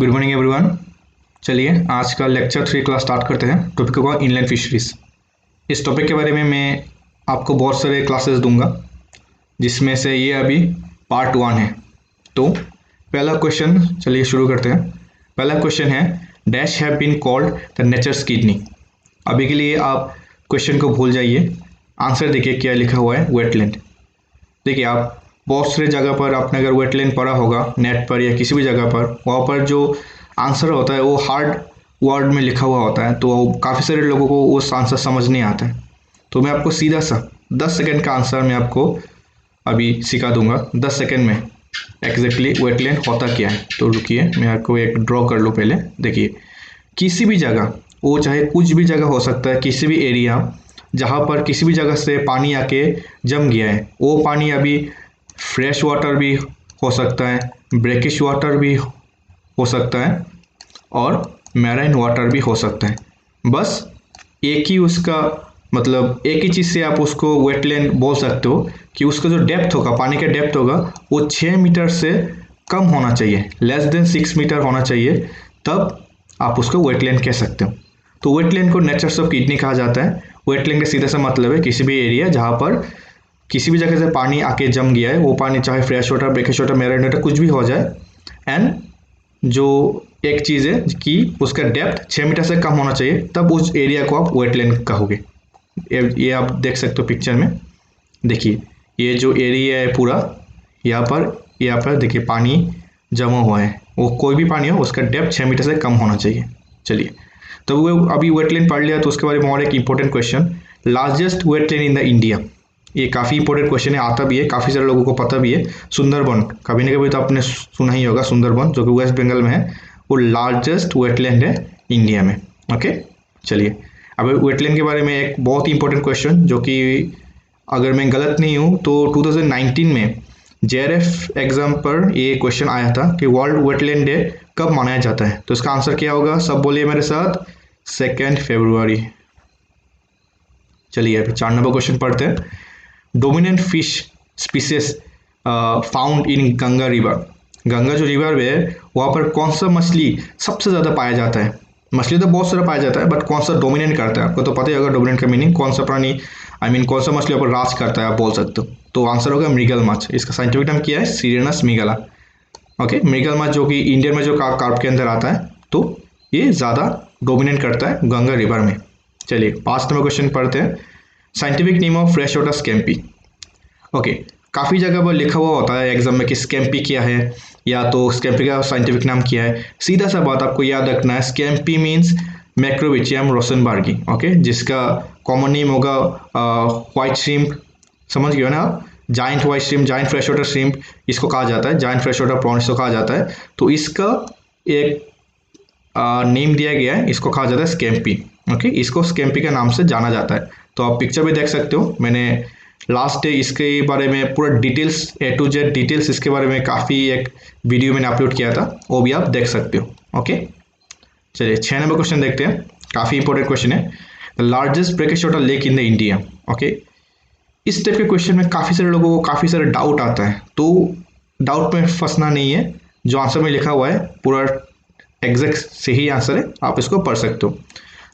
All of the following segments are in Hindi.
Good morning everyone. चलिए आज का लेक्चर 3 क्लास स्टार्ट करते हैं। टॉपिक होगा इनलैंड फिशरीज। इस टॉपिक के बारे में मैं आपको बहुत सारे क्लासेस दूंगा, जिसमें से ये अभी पार्ट 1 है। तो पहला क्वेश्चन, चलिए शुरू करते हैं। पहला क्वेश्चन है dash have been called the nature's kidney. अभी के लिए आप क्वेश्चन को भूल जाइए, आंसर देखिए क्या लिखा हुआ है, वेटलैंड। देखिए आप बहुत सारे जगह पर आपने अगर वेटलैंड पढ़ा होगा नेट पर या किसी भी जगह पर, वहाँ पर जो आंसर होता है वो हार्ड वर्ड में लिखा हुआ होता है, तो काफ़ी सारे लोगों को वो आंसर समझ नहीं आता है। तो मैं आपको सीधा सा 10 सेकंड का आंसर मैं आपको अभी सिखा दूंगा। 10 सेकंड में एग्जैक्टली वेटलैंड होता क्या है। तो रुकिए, मैं आपको एक ड्रॉ कर लूँ पहले। देखिए किसी भी जगह, वो चाहे कुछ भी जगह हो सकता है, किसी भी एरिया जहाँ पर किसी भी जगह से पानी आके जम गया है, वो पानी अभी फ्रेश वाटर भी हो सकता है, ब्रेकिश वाटर भी हो सकता है और मैराइन वाटर भी हो सकता है। बस एक ही उसका मतलब एक ही चीज़ से आप उसको वेटलैंड बोल सकते हो कि उसका जो डेप्थ होगा, पानी का डेप्थ होगा, वो 6 मीटर से कम होना चाहिए, लेस देन 6 मीटर होना चाहिए, तब आप उसको वेटलैंड कह सकते हो। तो वेटलैंड को नेचर्स ऑफ किडनी कहा जाता है। वेटलैंड का सीधा सा मतलब है किसी भी एरिया जहाँ पर किसी भी जगह से पानी आके जम गया है, वो पानी चाहे fresh water, brackish water, marine water कुछ भी हो जाए, एंड जो एक चीज़ है कि उसका डेप्थ 6 मीटर से कम होना चाहिए, तब उस एरिया को आप वेटलैंड कहोगे। ये आप देख सकते हो पिक्चर में। देखिए ये जो एरिया है पूरा, यहाँ पर देखिए पानी जमा हुआ है, वो कोई भी पानी हो उसका डेप्थ 6 मीटर से कम होना चाहिए। चलिए तो वो अभी वेटलैंड पढ़ लिया, तो उसके बारे में और एक important question, largest wetland in the India. ये काफ़ी इंपॉर्टेंट क्वेश्चन है, आता भी है, काफ़ी सारे लोगों को पता भी है। सुंदरबन, कभी ना कभी तो आपने सुना ही होगा, सुंदरबन जो कि वेस्ट बंगाल में है, वो लार्जेस्ट वेटलैंड है इंडिया में। ओके चलिए अब वेटलैंड के बारे में एक बहुत ही इंपॉर्टेंट क्वेश्चन, जो कि अगर मैं गलत नहीं हूँ तो 2019 में JRF एग्जाम पर ये क्वेश्चन आया था कि वर्ल्ड वेटलैंड डे कब मनाया जाता है। तो इसका आंसर क्या होगा, सब बोलिए मेरे साथ, 2 फरवरी। चलिए अभी 4 नंबर क्वेश्चन पढ़ते हैं। Dominant fish species found in Ganga river. Ganga जो रिवर है वहाँ पर कौन सा मछली सबसे ज़्यादा पाया जाता है। मछली तो बहुत सारा पाया जाता है, बट कौन सा डोमिनेंट करता है, आपको तो पता ही होगा डोमिनेंट का मीनिंग, कौन सा प्राणी, कौन सा मछली पर राज करता है, आप बोल सकते हो। तो आंसर होगा मृगल माछ। इसका साइंटिफिक नाम क्या है, सिरेनस मृगला। ओके, मृगल माछ जो कि इंडियन में जो कार्प के अंदर आता है, तो ये ज़्यादा डोमिनेट करता है गंगा रिवर में। चलिए 5 नंबर क्वेश्चन पढ़ते हैं। Scientific name of fresh water scampi. Okay, काफ़ी जगह पर लिखा हुआ होता है एग्जाम में कि स्कैम्पी क्या है, या तो स्कैम्पी का साइंटिफिक नाम क्या है। सीधा सा बात आपको याद रखना है, स्कैम्पी मीन्स मैक्रोविचियम रोसेनबर्गी। ओके, जिसका कॉमन नेम होगा व्हाइट श्रिम्प, समझ गए ना आप, giant white shrimp, giant fresh water shrimp इसको कहा जाता है, जाइंट फ्रेश वाटर प्रॉन्स को कहा जाता है। तो इसका एक नेम दिया गया है, इसको कहा जाता है स्कैम्पी। ओके, इसको स्कैम्पी के नाम से जाना जाता है। तो आप पिक्चर भी देख सकते हो, मैंने लास्ट डे इसके बारे में पूरा details A to Z details इसके बारे में काफ़ी एक वीडियो मैंने अपलोड किया था, वो भी आप देख सकते हो। ओके चलिए 6 नंबर क्वेश्चन देखते हैं, काफ़ी इंपॉर्टेंट क्वेश्चन है। The largest brackish water lake in the India. Okay, इस टाइप के क्वेश्चन में काफ़ी सारे लोगों को काफ़ी सारे डाउट आता है, तो डाउट में फंसना नहीं है, जो आंसर में लिखा हुआ है पूरा एग्जैक्ट सही आंसर है, आप इसको पढ़ सकते हो।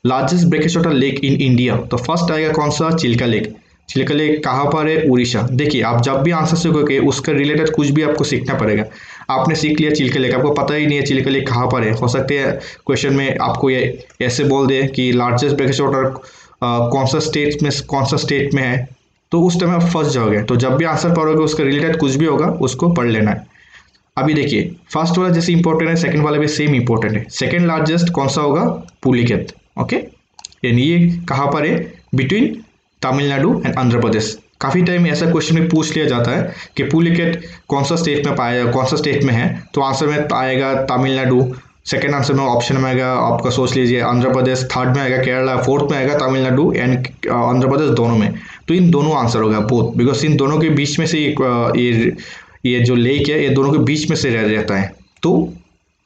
Largest brackish water lake in India, तो फर्स्ट आएगा कौन सा, चिल्का लेक। चिल्का लेक कहाँ पर है, उड़ीसा। देखिए आप जब भी आंसर सीखोगे उसका रिलेटेड कुछ भी आपको सीखना पड़ेगा। आपने सीख लिया चिल्का लेक, आपको पता ही नहीं है चिल्का लेक कहाँ पर है, हो सकता है क्वेश्चन में आपको ये ऐसे बोल दे कि लार्जेस्ट ब्रेकिश वाटर कौन सा स्टेट में है, तो उस टाइम आप फंस जाओगे। तो जब भी आंसर पढ़ोगे उसका रिलेटेड कुछ भी होगा उसको पढ़ लेना है। अभी देखिए फर्स्ट वाला जैसे इंपॉर्टेंट है, सेकंड वाला भी सेम इंपॉर्टेंट है। सेकंड लार्जेस्ट कौन सा होगा, पुलिकेत। ओके, यानी ये कहाँ पर है, बिटवीन तमिलनाडु एंड आंध्र प्रदेश। काफ़ी टाइम ऐसा क्वेश्चन में पूछ लिया जाता है कि पुलिकेट कौन सा स्टेट में पाया, कौन सा स्टेट में है, तो आंसर में आएगा तमिलनाडु, सेकंड आंसर में ऑप्शन में आएगा आपका, सोच लीजिए आंध्र प्रदेश, थर्ड में आएगा केरला, फोर्थ में आएगा तमिलनाडु एंड आंध्र प्रदेश, दोनों में। तो इन दोनों आंसर होगा बोथ, बिकॉज इन दोनों के बीच में से ये जो लेक है ये दोनों के बीच में से रह जाता है, तो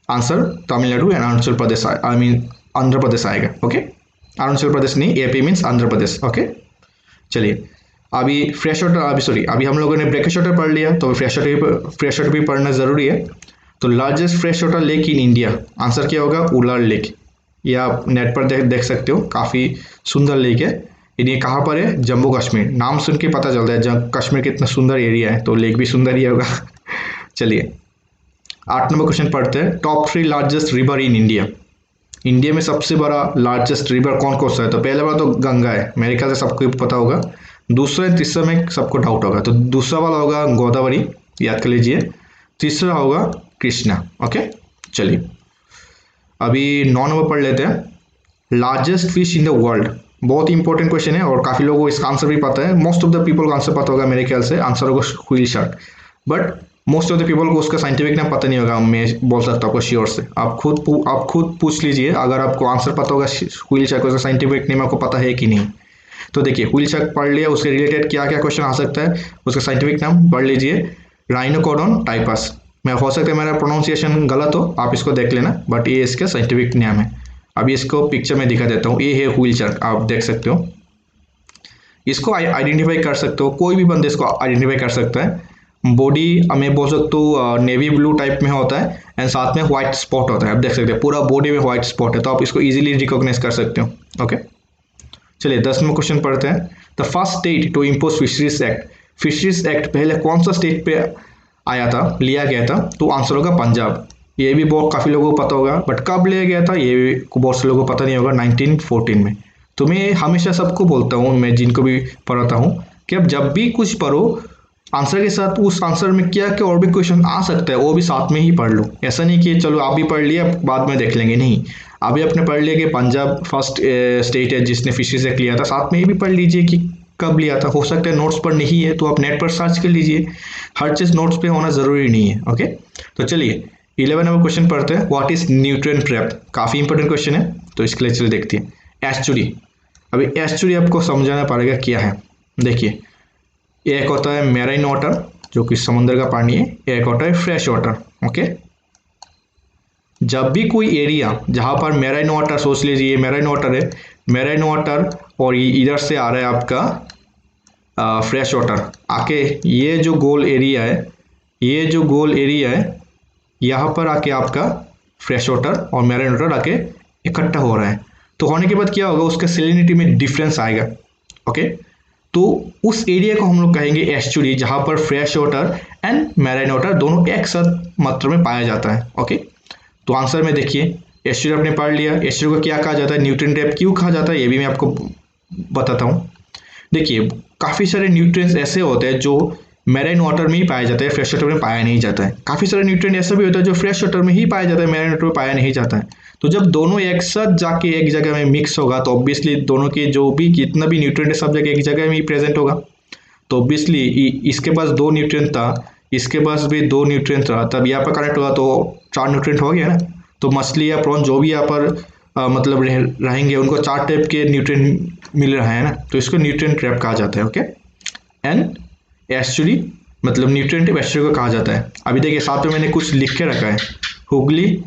आंसर तमिलनाडु एंड अरुणाचल प्रदेश आंध्र प्रदेश आएगा। ओके, अरुणाचल प्रदेश नहीं, AP means Andhra Pradesh. Okay चलिए अभी फ्रेश वाटर, अभी हम लोगों ने ब्रेकिश वाटर पढ़ लिया, तो फ्रेश वाटर भी पढ़ना ज़रूरी है। तो largest fresh water lake in India, answer क्या होगा? उलार लेक। ये आप नेट पर देख सकते हो, काफ़ी सुंदर लेक है। ये कहाँ पर है? जम्मू कश्मीर। नाम सुन के पता चलता है जब कश्मीर कितना सुंदर एरिया है, तो लेक भी सुंदर ही होगा। चलिए 8 नंबर क्वेश्चन पढ़ते हैं। Top 3 largest river in India. India में सबसे बड़ा लार्जेस्ट रिवर कौन सा है? तो पहला वाला तो गंगा है, मेरे ख्याल से सबको पता होगा। दूसरा और तीसरा में सबको डाउट होगा, तो दूसरा वाला होगा गोदावरी, याद कर लीजिए। तीसरा होगा कृष्णा। ओके चलिए अभी 9 नंबर पढ़ लेते हैं। Largest fish in the world, बहुत ही इंपॉर्टेंट क्वेश्चन है और काफ़ी लोगों को इसका आंसर भी पता है। मोस्ट ऑफ द पीपल को आंसर पता होगा, मेरे ख्याल से आंसर होगा wheel shark. But most of the people को उसका साइंटिफिक नाम पता नहीं होगा, मैं बोल सकता हूँ आपको श्योर से। आप खुद पूछ लीजिए, अगर आपको आंसर पता होगा व्हील शार्क उसका साइंटिफिक नेम आपको पता है कि नहीं। तो देखिए व्हील शार्क पढ़ लिया, उसके रिलेटेड क्या क्या क्वेश्चन आ सकता है, उसका साइंटिफिक नाम पढ़ लीजिए, राइनोकोडोन टाइपस। मैं हो सकता है मेरा प्रोनाउंसिएशन गलत हो, आप इसको देख लेना, बट ये इसका साइंटिफिक नाम है। अभी इसको पिक्चर में दिखा देता हूँ, ये है व्हील शार्क, आप देख सकते हो। इसको आइडेंटिफाई कर सकते हो, कोई भी बंदे इसको आइडेंटिफाई कर सकता है। बॉडी मैं बोल सकता हूँ नेवी ब्लू टाइप में होता है एंड साथ में व्हाइट स्पॉट होता है, आप देख सकते हैं पूरा बॉडी में व्हाइट स्पॉट है, तो आप इसको इजीली रिकॉग्नाइज कर सकते हो। ओके चलिए 10 में क्वेश्चन पढ़ते हैं। The first state to impose fisheries act. Fisheries act पहले कौन सा स्टेट पे आया था, लिया गया था? तो आंसर होगा पंजाब। ये भी बहुत काफ़ी लोगों को पता होगा, बट कब लिया गया था ये भी बहुत से लोगों को पता नहीं होगा। 1914 में। तो मैं हमेशा सबको बोलता हूँ, मैं जिनको भी पढ़ाता हूँ, कि अब जब भी कुछ पढ़ो आंसर के साथ उस आंसर में क्या क्या और भी क्वेश्चन आ सकता है वो भी साथ में ही पढ़ लो। ऐसा नहीं कि चलो आप भी पढ़ लिया बाद में देख लेंगे, नहीं। अभी आपने पढ़ लिया कि पंजाब फर्स्ट स्टेट है जिसने फिशरीज एक्ट लिया था, साथ में ये भी पढ़ लीजिए कि कब लिया था। हो सकता है नोट्स पर नहीं है तो आप नेट पर सर्च कर लीजिए, हर चीज़ नोट्स पे होना ज़रूरी नहीं है। ओके तो चलिए 11 नंबर क्वेश्चन पढ़ते हैं। व्हाट इज न्यूट्रिएंट ट्रैप, काफ़ी इंपॉर्टेंट क्वेश्चन है, तो इसके लिए चलिए देखते हैं। एस्चुरी, अभी एस्चुरी आपको समझाना पड़ेगा क्या है। देखिए एक होता है मैराइन वाटर जो कि समुद्र का पानी है, एक होता है फ्रेश वाटर। ओके जब भी कोई एरिया जहाँ पर मैराइन वाटर, सोच लीजिए मैराइन वाटर है, मैराइन वाटर और इधर से आ रहा है आपका फ्रेश वाटर आके, ये जो गोल एरिया है, ये जो गोल एरिया है यहाँ पर आके आपका फ्रेश वाटर और मैराइन वाटर आके इकट्ठा हो रहा है। तो होने के बाद क्या होगा, उसका सैलिनिटी में डिफरेंस आएगा। ओके तो उस एरिया को हम लोग कहेंगे एस्चुरी, जहाँ पर fresh water and marine water दोनों एक साथ मात्रा में पाया जाता है। ओके तो आंसर में देखिए एस्चुरी आपने पढ़ लिया। एस्चुरी को क्या कहा जाता है, न्यूट्रिएंट ट्रैप क्यों कहा जाता है, ये भी मैं आपको बताता हूँ। देखिए काफ़ी सारे न्यूट्रिएंट्स ऐसे होते हैं जो मैराइन वाटर में ही पाया जाता है, फ्रेश वाटर में पाया नहीं जाता है। काफ़ी सारे न्यूट्रिएंट ऐसा भी होता है जो फ्रेश वाटर में ही पाया जाता है, मैराइन वाटर में पाया नहीं जाता है। तो जब दोनों एक साथ जाके एक जगह में मिक्स होगा तो ऑब्वियसली दोनों के जो भी कितना भी न्यूट्रिएंट है सब जगह एक जगह में ही प्रेजेंट होगा। तो ऑब्वियसली इसके पास 2 न्यूट्रिएंट था, इसके पास भी 2 न्यूट्रिएंट था, तब यहाँ पर कनेक्ट होगा तो 4 न्यूट्रिएंट हो गया ना। तो मछली या प्रॉन जो भी यहाँ पर मतलब रहेंगे उनको 4 टाइप के न्यूट्रिएंट मिल रहा है ना, तो इसको न्यूट्रिएंट ट्रैप कहा जाता है। ओके एंड एस्चुरी मतलब न्यूट्रिएंट एस्चुरी को कहा जाता है। अभी देखिए साथ में मैंने कुछ लिख के रखा है, हुगली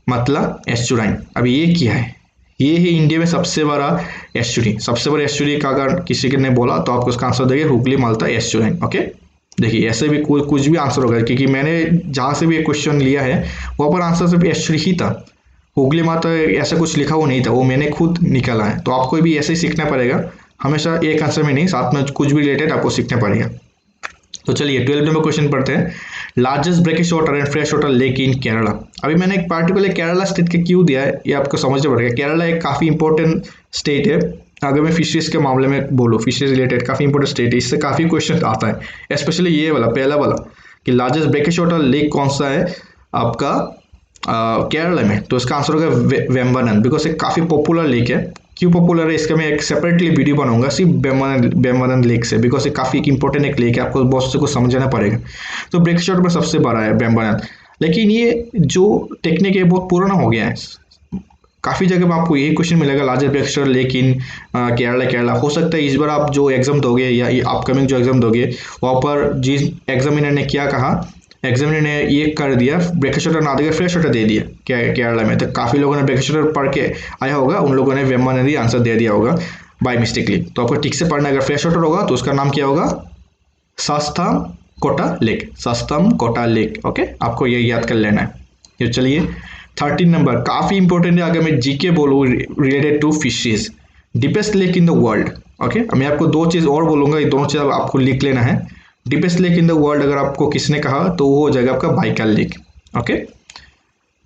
मतलब एस्चुराइन। अभी ये क्या है, ये है इंडिया में सबसे बड़ा एस्चुरी। सबसे बड़ा एस्चुरी का अगर किसी ने बोला तो आपको उसका आंसर देंगे हुगली माल्टा एस्चुराइन। ओके देखिए ऐसे भी कुछ भी आंसर होगा, क्योंकि मैंने जहाँ से भी एक क्वेश्चन लिया है वहाँ पर आंसर सिर्फ एस्चुरी ही था, हुगली माल्टा ऐसा कुछ लिखा हुआ नहीं था, वो मैंने खुद निकाला है। तो आपको भी ऐसे ही सीखना पड़ेगा, हमेशा एक आंसर में नहीं, साथ में कुछ भी रिलेटेड आपको सीखना पड़ेगा। तो चलिए 12 नंबर क्वेश्चन पढ़ते हैं। Largest brackish water and fresh water lake in Kerala. अभी मैंने एक पार्टिकुलर केरला स्टेट के क्यों दिया है ये आपको समझना पड़ेगा। केरला एक काफ़ी इंपॉर्टेंट स्टेट है, अगर मैं फिशरीज के मामले में बोलूँ, फिशरीज रिलेटेड काफ़ी इंपॉर्टेंट स्टेट है, इससे काफ़ी क्वेश्चन आता है, स्पेशली ये वाला पहला वाला कि लार्जेस्ट ब्रेकिश वाटर लेक कौन सा है आपका केरला में। तो इसका आंसर होगा वेम्बनाड, बिकॉज एक काफ़ी पॉपुलर लेक है। क्यों पॉपुलर है इसका मैं एक सेपरेटली वीडियो बनाऊंगा सिर्फ वेम्बनाड लेक से, बिकॉज ये काफ़ी इंपॉर्टेंट एक लेक है, आपको बहुत से कुछ समझना पड़ेगा। तो ब्रेकिश वाटर में सबसे बड़ा है वेम्बनाड, लेकिन ये जो टेक्निक है बहुत पुराना हो गया है। काफ़ी जगह में आपको यही क्वेश्चन मिलेगा, largest brackish water lake in Kerala. हो सकता है इस बार आप जो एग्जाम दोगे या अपकमिंग जो एग्जाम दोगे वहाँ पर जिस एग्जामिनर ने क्या कहा, एग्जामिनर ने ये कर दिया ब्रेकिश वाटर ना देकर फ्रेश वाटर दे दिया केरला में, तो काफ़ी लोगों ने ब्रेकिश वाटर पढ़ के आया होगा, उन लोगों ने वेम्बनाड ही आंसर दे दिया होगा बाय मिस्टेकली। तो आपको ठीक से पढ़ना, अगर फ्रेश वाटर होगा तो उसका नाम क्या होगा, Sasthamcotta lake, Sasthamcotta lake. Okay, आपको ये याद कर लेना है। तो चलिए 13 नंबर काफ़ी इंपॉर्टेंट है, अगर मैं जीके बोलूँ related to fishes. Deepest lake in the world. Okay, मैं आपको दो चीज़ और बोलूँगा, ये दोनों चीज़ आपको लिख लेना है। Deepest lake in the world अगर आपको किसने कहा तो वो हो जाएगा आपका बाइकल लेक। ओके,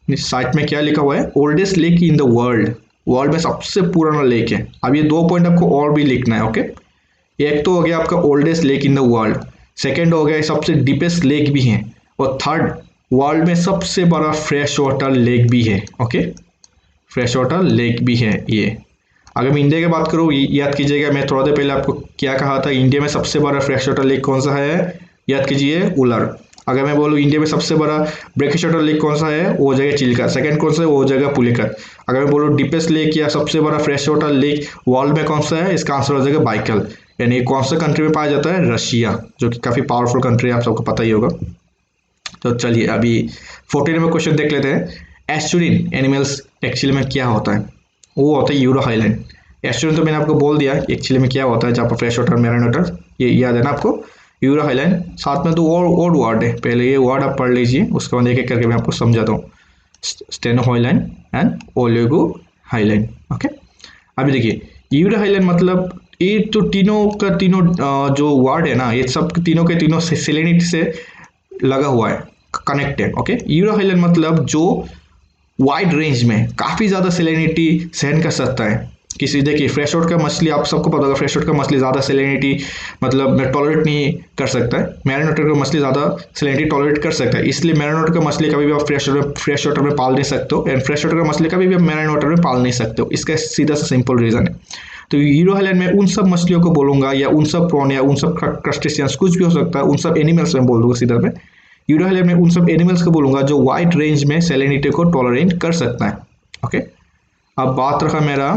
साइट में क्या लिखा हुआ है, oldest lake in the world, world में सबसे पुराना लेक है। अब ये 2 पॉइंट आपको और भी लिखना है। ओके, एक तो हो गया आपका oldest lake in the world, second हो गया सबसे डीपेस्ट लेक भी है, और थर्ड वर्ल्ड में सबसे बड़ा फ्रेश वाटर लेक भी है। ओके, फ्रेश वाटर लेक भी है ये। अगर मैं इंडिया की बात करूँ, याद कीजिएगा मैं थोड़ा देर पहले आपको क्या कहा था, इंडिया में सबसे बड़ा फ्रेश वाटर लेक कौन सा है, याद कीजिए उलर। अगर मैं बोलूँ इंडिया में सबसे बड़ा ब्रेकिश वाटर लेक कौन सा है, वो हो जाएगा चिल्का। सेकंड कौन सा है, वो हो जाएगा पुलिकट। अगर मैं बोलूँ डीपेस्ट लेक या सबसे बड़ा फ्रेश वाटर लेक वर्ल्ड में कौन सा है, इसका आंसर हो जाएगा बाइकल। यानी कौन सा कंट्री में पाया जाता है, रशिया, जो कि काफ़ी पावरफुल कंट्री है, आप सबको पता ही होगा। तो चलिए अभी 14 नंबर क्वेश्चन देख लेते हैं। एस्चुरिन एनिमल्स एक्चुअली में क्या होता है, वो होता है यूरो हाइलैंड। एस्चुरिन तो मैंने आपको बोल दिया एक्चुअली में क्या होता है, जहाँ पर फ्रेश वाटर मैरीन वाटर, ये याद है ना आपको, यूरो हाइलैंड। साथ में तो और वर्ड है, पहले ये वर्ड आप पढ़ लीजिए, उसके बाद एक एक करके मैं आपको समझाता हूँ। Steno Highland and oligo Highland. Okay, अभी देखिए यूरो हाइलैंड मतलब ये तो तीनों का तीनों जो वर्ड है ना, ये सब तीनों के तीनों सेलेनिटी से लगा हुआ है, कनेक्टेड। ओके, यूरो हाइलैंड मतलब जो वाइड रेंज में काफ़ी ज़्यादा सेलेनिटी सहन कर सकता है। किसी देखिए फ्रेश वाटर का मछली, आप सबको पता होगा फ्रेश वाटर का मछली ज़्यादा सेलेनिटी मतलब टॉलरेट नहीं कर सकता है, मैरीन वाटर का मछली ज़्यादा सेलेनिटी टॉलरेट कर सकता है। इसलिए मैरीन वाटर का मछली कभी भी आप फ्रेश वाटर में पाल नहीं सकते हो, एंड फ्रेश वाटर का मछली कभी भी आप मैरीन वाटर में पाल नहीं सकते हो। इसका सीधा सा सिंपल रीज़न है। तो यूरो हाइलैंड में उन सब मछलियों को बोलूँगा, या उन सब प्रॉन या उन सब क्रस्टेशियंस, कुछ भी हो सकता है, उन सब एनिमल्स में बोल दूँगा सीधा में। यूरो हाइलैंड में उन सब एनिमल्स को बोलूँगा जो वाइड रेंज में सेलेनिटी को टॉलरेट कर सकता है। ओके, अब बात रखा मेरा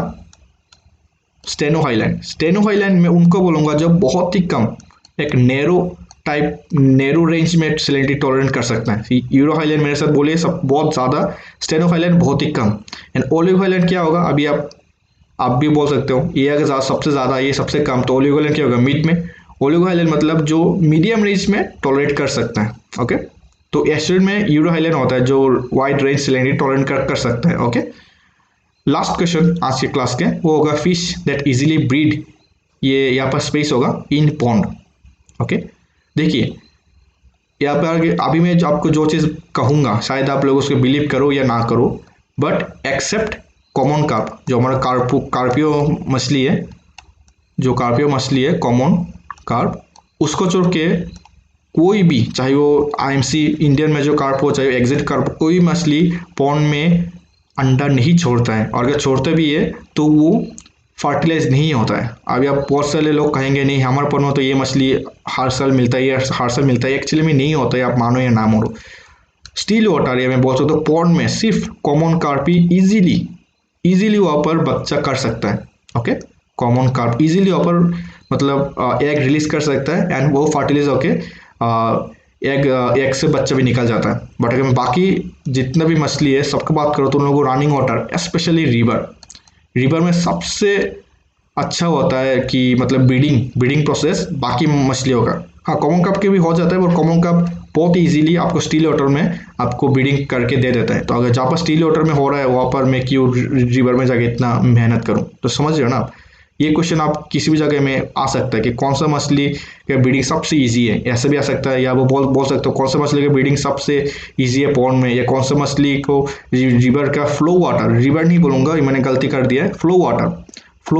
स्टेनो हाइलैंड। स्टेनो हाइलैंड में उनको बोलूँगा जो बहुत ही कम, एक नैरो रेंज में सेलेनिटी टॉलरेट कर सकता है। यूरो हाइलैंड मेरे साथ बोलिए सब बहुत ज़्यादा, स्टेनो हाइलैंड बहुत ही कम, एंड ओलिव हाइलैंड क्या होगा, अभी आप भी बोल सकते हो, ये अगर सबसे ज़्यादा ये सबसे कम, तो ओलिव हाइलैंड क्या होगा, मिड में। ओलिव हाइलैंड मतलब जो मीडियम रेंज में टॉलरेट कर सकता है। ओके, तो एस्चुरिन में यूरो हाइलैंड होता है जो वाइड रेंज सेलेनिटी टॉलरेट कर सकता है। ओके, लास्ट क्वेश्चन आज के क्लास के वो होगा फिश दैट इजीली ब्रीड, ये यहाँ पर स्पेस होगा इन पॉन्ड। ओके, देखिए यहाँ पर अभी मैं आपको जो चीज़ कहूँगा शायद आप लोग उसको बिलीव करो या ना करो, बट एक्सेप्ट कॉमन कार्प, जो हमारा कार्पियो मछली है, जो कार्पियो मछली है कॉमन कार्प, उसको छोड़ के कोई भी, चाहे वो आईएमसी इंडियन में जो कार्प हो, चाहे एग्जिट कार्प, कोई मछली पॉन्ड में अंडा नहीं छोड़ता है, और अगर छोड़ता भी है तो वो फर्टिलाइज नहीं होता है। अभी आप बहुत सारे लोग कहेंगे नहीं हमारे पॉन्ड में तो ये मछली हर साल मिलता है, हर साल मिलता है, एक्चुअली में नहीं होता है, आप मानो या ना मानो। स्टील वाटर या मैं बोल सकता हूँ पॉन्ड में सिर्फ कॉमन कार्प ही इजीली वहाँ पर बच्चा कर सकता है। ओके, कॉमन कार्प इजीली वहाँ पर मतलब एग रिलीज कर सकता है, एंड वो फर्टिलाइज होके एग से बच्चा भी निकल जाता है। बट अगर मैं बाकी जितना भी मछली है सबकी बात करो तो उन लोगों को रनिंग वाटर, स्पेशली रिवर में सबसे अच्छा होता है कि मतलब ब्रीडिंग प्रोसेस बाकी मछलियों का। हाँ, कॉमन कार्प के भी हो जाता है, और कॉमन कार्प बहुत इजीली आपको स्टील वाटर में आपको ब्रीडिंग करके दे देता है। तो अगर जहाँ पर स्टील वाटर में हो रहा है वहाँ पर मैं क्यों रिवर में जाके इतना मेहनत करूँ, तो समझ रहे हो ना आप। ये क्वेश्चन आप किसी भी जगह में आ सकता है कि कौन सा मछली का ब्रीडिंग सबसे इजी है, ऐसे भी आ सकता है, या वो बोल सकते हो कौन सा मछली का ब्रीडिंग सबसे इजी है पॉन्ड में, या कौन सा मछली को रिवर का फ्लो वाटर, रिवर नहीं बोलूँगा, मैंने गलती कर दिया है, फ्लो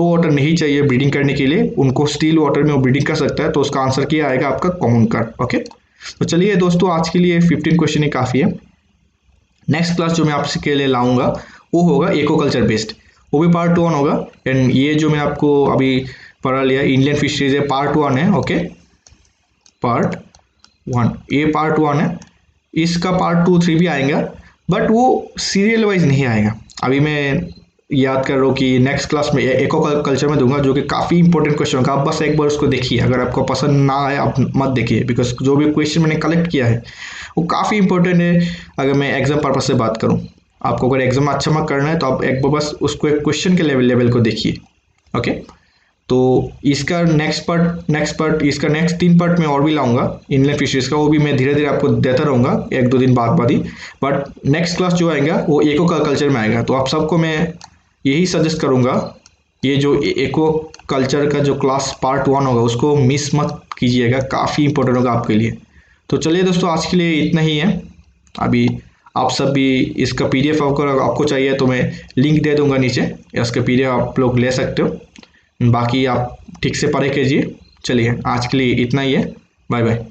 वाटर नहीं चाहिए ब्रीडिंग करने के लिए, उनको स्टील वाटर में वो ब्रीडिंग कर सकता है। तो उसका आंसर क्या आएगा आपका कॉमन कार्प। ओके, तो चलिए दोस्तों आज के लिए 15 क्वेश्चन ही काफ़ी है। नेक्स्ट क्लास जो मैं आपके लिए लाऊंगा वो होगा एक्वाकल्चर बेस्ड, वो भी पार्ट 1 होगा। एंड ये जो मैंने आपको अभी पढ़ा लिया इंडियन फिशरीज है, पार्ट 1 है। ओके, पार्ट 1 ये पार्ट 1 है, इसका पार्ट 2, 3 भी आएगा, बट वो सीरियल वाइज नहीं आएगा। अभी मैं याद कर रहा हूँ कि नेक्स्ट क्लास में एक्वाकल्चर में दूंगा, जो कि काफ़ी इंपॉर्टेंट क्वेश्चन होगा। आप बस एक बार उसको देखिए, अगर आपको पसंद ना आए आप मत देखिए, बिकॉज जो भी क्वेश्चन मैंने कलेक्ट किया है वो काफ़ी इंपॉर्टेंट है। अगर मैं एग्जाम पर्पज से बात करूँ, आपको अगर एग्जाम अच्छा मार्क करना है तो आप एक बार बस उसको एक क्वेश्चन के लेवल को देखिए। ओके, तो इसका नेक्स्ट पार्ट इसका नेक्स्ट 3 पार्ट मैं और भी लाऊंगा इनलैंड फिशरीज का, वो भी मैं धीरे धीरे आपको देता रहूँगा 1-2 दिन बाद ही। बट नेक्स्ट क्लास जो आएगा वो एको कल्चर में आएगा। तो आप सबको मैं यही सजेस्ट करूँगा, ये जो एको कल्चर का जो क्लास पार्ट 1 होगा उसको मिस मत कीजिएगा, काफ़ी इंपॉर्टेंट होगा आपके लिए। तो चलिए दोस्तों, आज के लिए इतना ही है। अभी आप सब भी इसका PDF आपको चाहिए तो मैं लिंक दे दूंगा नीचे, इसका PDF आप लोग ले सकते हो। बाकी आप ठीक से पढ़ाई कीजिए। चलिए आज के लिए इतना ही है, बाय बाय।